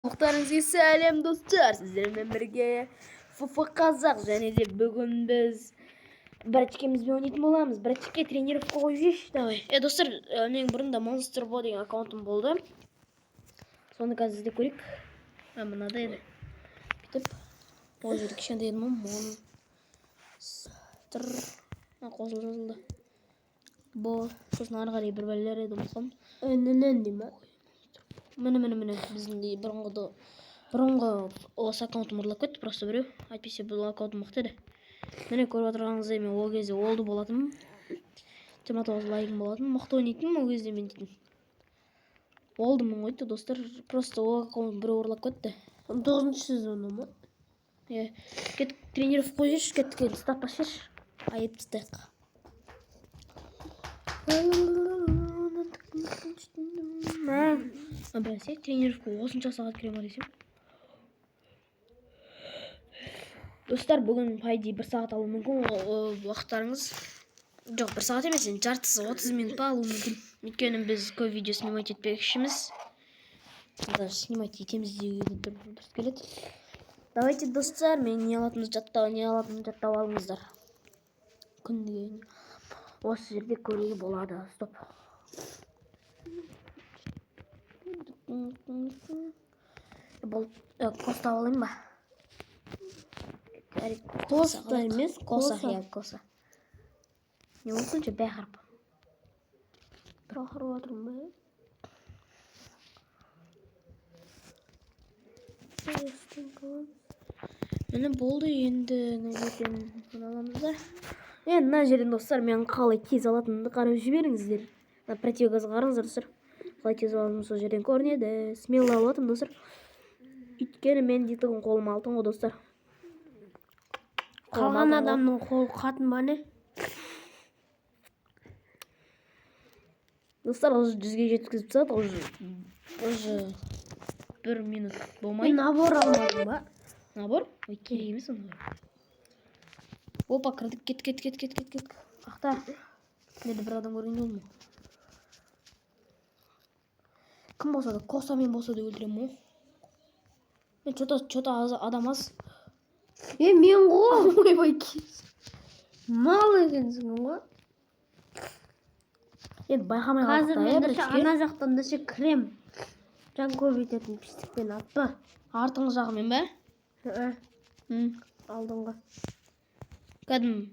Muhtarınızga сәлем достар. Сіздермен бірге ФФ Қазақ және де бүгін біз братчикемізбен ойнайтын боламыз. Братчикке тренировка қойып жейші, давай. Достар, менің бұрында Monster Bo деген аккаунтым болды. Соны қазір іздеп көрейік. Мынада еді. Бүйтіп, ол жерде кішкентай еді ма? Monster қосылып жазылды. Bo, сосын ары қарай бір бәлелер еді ұмытқам. Önünden değil mi? Міне біздің бұрынғы осы аккаунтым ұрлап кетті, просто біреу айтпесе бұл аккаунтым мықты еді. Міне көріп отырғаныңыздай мен ол кезде олды болатынмын, 29 лайкым болатын, мықты ойнайтынмын ол кезде мен дейтін. Олдымын ғой достар, просто ол аккаунт біреу ұрлап кетті. 9. сезону mu? Кеттік тренировка қойып жүрші, кеттік стап басып жүрші, айып тастайық. Бәсе тренировка осынша сағат кере ма десем. Достар, бүгін пайди 1 сағат алу мүмкін уақыттарыңыз. Жоқ, 1 сағат емес, жартысы 30 минут алу мүмкін. Өйткені біз көп видео снимать етпекшіміз. Даже снимать етеміз деуге дұрыс келеді. Давайте, достар, мен не алатынымды жаттап алыңыздар. Күндегі осы жерде көруге болады. Стоп. Бұл коста алайын ба? Коста емес, коса. Не болсыншы бәй қарып. Bir ақырып атырмын ба? Міне болды, енді нәжерден аламыздар. Мына жерден достар, мен қалай тез алатынымды қарап жіберіңіздер. Противогаз қарыңыздар достар. Қалай тез алатыным сол жерден көрінеді. Смело алатым достар. Өйткені мен дейтігін қолыма алтын ғой достар. Қалған адамның қолы қатын ба не? Достар, уже 100-ге жеткізіп тастады, уже 1 минут болмай. Набор алмадың ба? Набор? Ой, керек емес оны. Опа, кірдік, кет. Қақта. Неді бір адам көргенде olma. Кім болса да, косамен болса да өлтірем о. Мен что-то адам аз. Мен ғой. Ойбай кез. Мал екенсің ғой. Байқамай Қазір қалдық мен та, ана жақтан да крем. Жан көбейтетін пістікпен атпа. Артыңғы жағымен бә? Алдыңғы. Кәдім.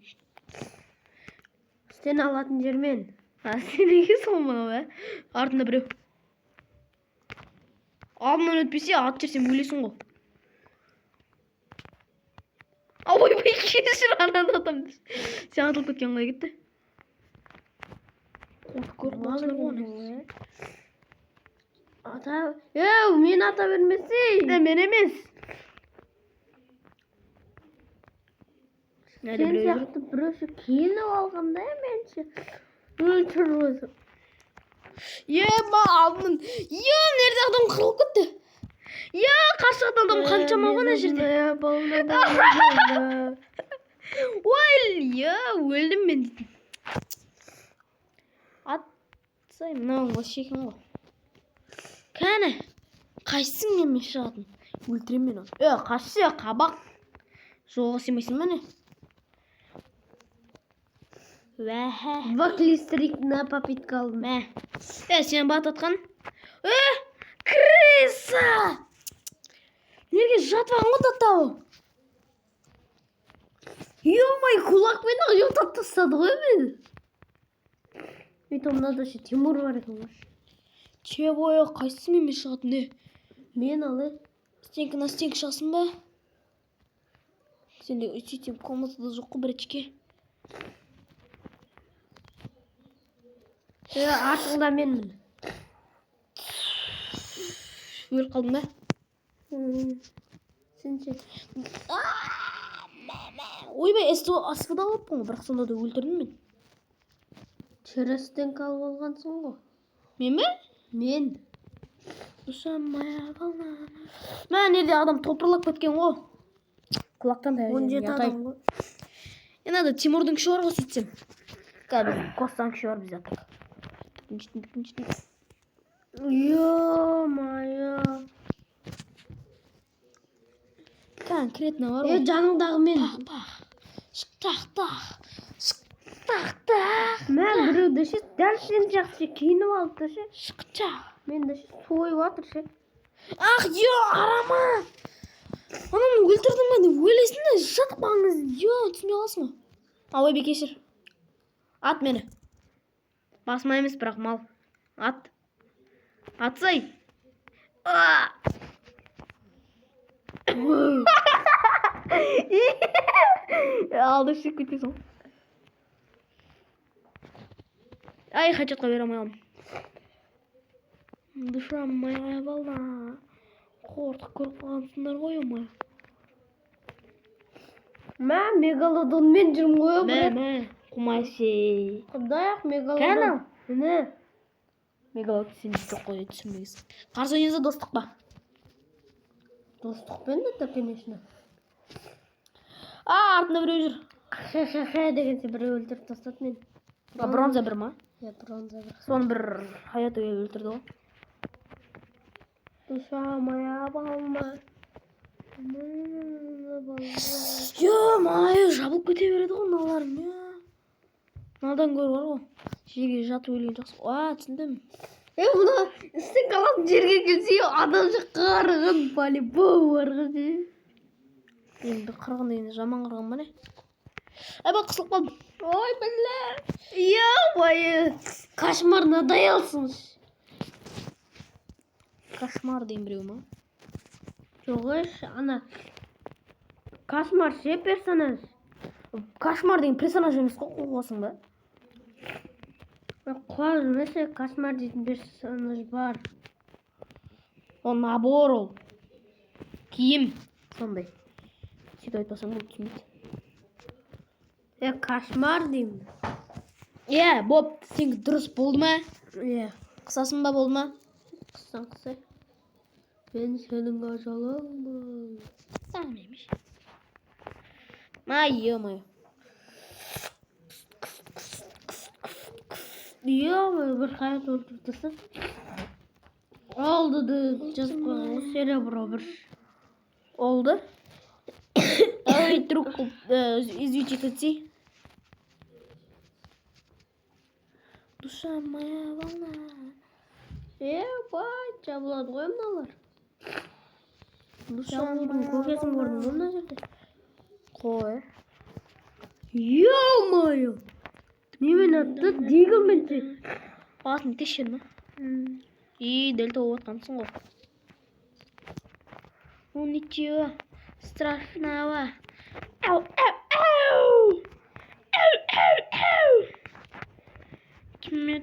Сен алатын жермен. Сен неге солмана бә? Артында біреу. Алдынан өтпесе ат жерсен өлесің ғой. Ойбай кешір анан адам. Сен атылып кеткен қалай кетті? Ата, мен ата бермесей. Мен емес. Сен сияқты біреуші келіп алғанда менші. Өлтіріп өзім. Ма алдын. Нерде адам қырылып кетті. Қарсы адам қаншама ғой ана жерде. Ой, өлдім мен дейтін. Атсай, мынауың вообще екен ғой. Кәне, қайсың мен шығатын? Өлтірем мен оны. Қашсы, қабақ. Жоға семейсің мәне? Ваклистрик на попитка алдым. Сен бат атқан? Крыса! Неге жатпаған ғой таттауы? Ё-май, кулакпен ұйықтап тастады ғой мені. Мен мынада ше Тимур бар екен ғой. Чебой, қайсысы мен шығатын не? Мен алай. Стенкі на стенкі шығасың ба? Сенде сөйтем комнатада жоқ қой братчике. Артыңда менмін. Өліп қалдың ба? Сен ше. Ойбай, асфада алыппын ғой, бірақ сонда да өлтірдім мен. Черестен қалып алғансың ғой. Мен бе? Мен. Нерде адам топырлап кеткен ғой. Құлақтан да 17 адам ғой. Надо Тимурдың күші бар ғой сөйтсем. Кәдім, Костан күші бар біз аттық. Ё-моё. конкретно бар ғой. Жаныңдағы мен. Тақ. Мә біреуді ше, дәл сен жақсы киініп алды ше. Шықча. Менді ше сойып жатыр ше. Ах, арама. Ананы өлтірдім мен. Өлесін де жатпаңыз. Түсіне қаласың ғой. Ойбай кешір. Ат мені. Басма емес, бірақ мал. Ат. Атсай. Алды ішіп кетесің. Ай, хачатқа бере алмай қалдым. Душа моя волна. Қортық көріп қалғансыңдар ғой, омай. Мә мегалодонмен жүрмін ғой, брат. Мә, қумайсы. Құдай-ақ мегалодон. Кәні? Міне. Мегалодон сен жоқ қой, түсінбейсің. Қарсы ойныңызда достық па? Достықпен де, конечно. Артында біреу жүр. Ха-ха-ха деген сен біреу өлтіріп тастады мен. Бронза бір ма? Бронза бір. Соны бір Хаято өлтірді ғой. Душа моя волна. Ё-мае, жабылып кете береді ғой мыналарым. Мынадан гөрі бар ғой. Жерге жатып өлген жақсы. Түсіндім. Мына істен қалатын жерге келсе, адам жаққа қараған по-любому бар ғой. Енді қырғын дегенде жаман қырғын ба не? Бақ қысылып қалдым. Ой, бля. Ё-мое. Кошмар надоелсың. Кошмар дейін біреу ма? Жоқ, ана. Кошмар ше персонаж. Кошмар деген персонаж емес қой, қоғасың ба? Қуар емес, кошмар дейтін персонаж бар. Ол набор ол. Киім. Сондай. Сөйтіп айтпасам ол түсінбейді. Кошмар деймін. Боб, сенің дұрыс болды ма? Қысасын ба болды ма? Қысаң қысай. Мен сенің ажалыңмын. Сәлемеш. Ё-мое. Ё-мое, бір Хаято өлтіріп тастады. Oldu da жазып қойған серебро бір. Oldu. Ой, друг, извините. Душа моя волна. Бай, жабылады ғой мыналар. Жабылудың көкесін көрдім ғой мына жерде. Қой. Ё-мое! Немен атты? Дигілменше. Атын тешер ма? Дәл тауып атқансың ғой. Ничего страшного. Ау! Тіме,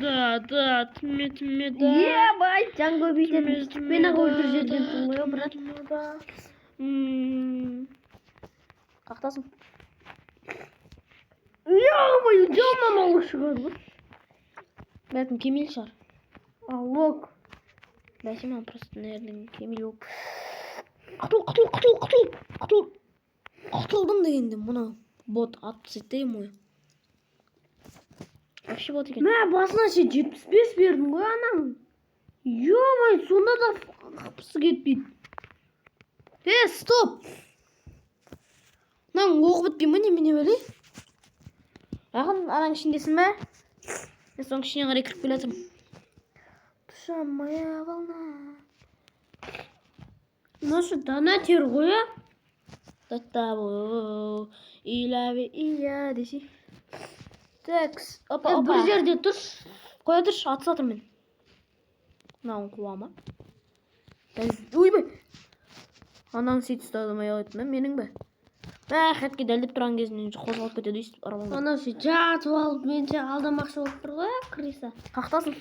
да. Бай, жан көбейтетін. Мен ақ өлтір жеткенсің ғой, брат. Қақтасың? Ё-мое, жаман алу шығады ғой. Бәлкім кемел шығар. Аллок. Бәсе мен просто, наверное, кемел болып. Құтылдым дегенде мұна бот атып сетті емой. Вообще бот екен. Мә, басына ше 75 бердім ғой анаң. Ё-мое, сонда да қапысы кетпейді. Стоп! Мынаң оғы бітпей ме немене бәлей? Ақын анаң ішіндесің бә? Мен соның ішіне қарай кіріп келе жатырмын. Душа моя волна. Нашы дана тер ғой, а? Таттабу, иля десе. Тәкс, опа. Бір жерде тұрш. Қоя тұрш, атыс атыр мен. Мынауын қуама. Ойбай! Анаң сейт ұстадым аяқ еттім, менің бә? Хәтке дәлдеп тұрған кезінен қозғалып кетеді өйстіп арабаңда. Анау ше жатып алып, менше алдамақшы болып тұр ғой, Криса. Қақтасың?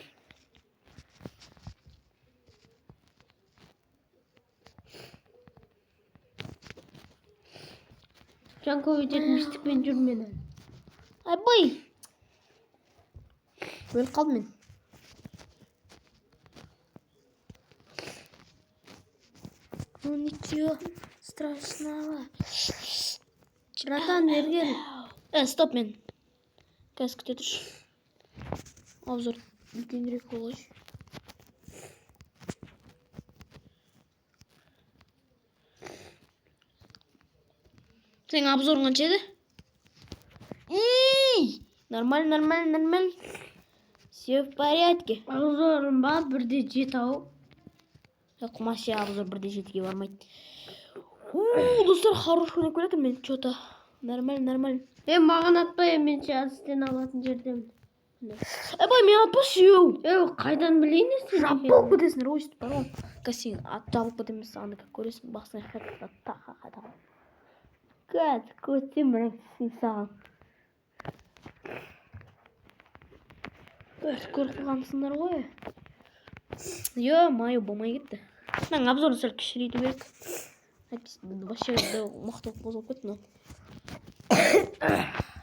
Жан көбейтетін мистікпен жүрмін мен. Айбай! Өліп қалдым мен. Ничего страшного. Братан, берген. Стоп мен. Қазір күте тұрш. Обзор үлкенірек болғаш. Senin обзорың қанша еді? Нормально. Все в порядке. Обзорым ба 1-7 ау. Құмашы обзор 1-7-ге бармайды. Достар, хороший ойнап келатыр мен. Что-то нормально. Маған атпай, мен сен алатын жердемін. Бай, мен атпашы. Қайдан білейін сен? Жабылып кетесіңдер, ой, өйстіп бар ғой. Сен ат жабылып кетеміз, анда как көресің, басына қайтып. Көтсем бірақ саған. Көріп қалғансыңдар ғой. Ё-моё, болмай кетті. Мен обзорын сәл кішірейту керек. Вообще мақтау қозғап кетті.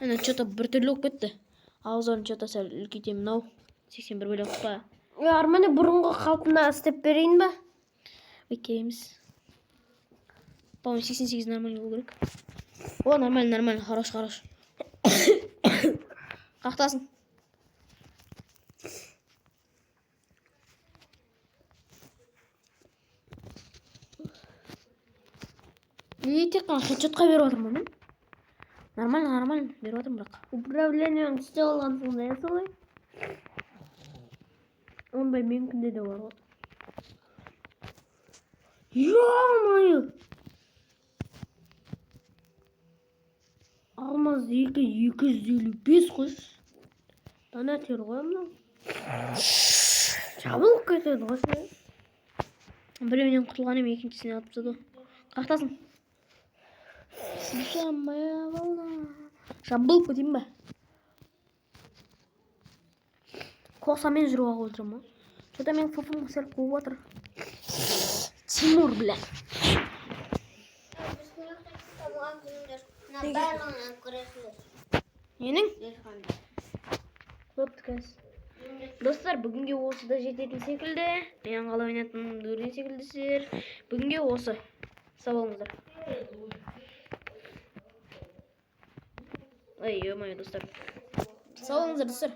Ана что-то біртүрлі болып кетті. Обзорын что-то сәл үлкейтемін ау. 81 бөлек па. Арман, бұрынғы қалпына істеп берейін ба? Окейміз. По-моему, 88 нормально болу керек. О, нормально. Хорош. Қақтасын. Тек қана хедшотқа беріп отырмын мен. Нормально беріп отырмын бірақ. Управлениең істеп алғансың да, солай? Ондай менікінде де бар ғой. Ё-моё! Алмаз 255 қой. Донатер ғой мынау. Жабылып кетеді ғой. Біреуінен құтылған ем, екіншісіне алып тастады. Қақтасын. Самая волна. Жабылып кетейін ба? Қосамен жүруге қойдырым ма? Что-то мен фофым сәл қуып отыр. Тимур, бля. Ненің? Подкаст. Достар, бүгінге осы да жететін секілді. Мен қалай ойнайтынымды көрген секілдісіздер. Бүгінге осы. Сау болыңыздар. Ой, ё-моё, достар. Сау болыңыздар, достар.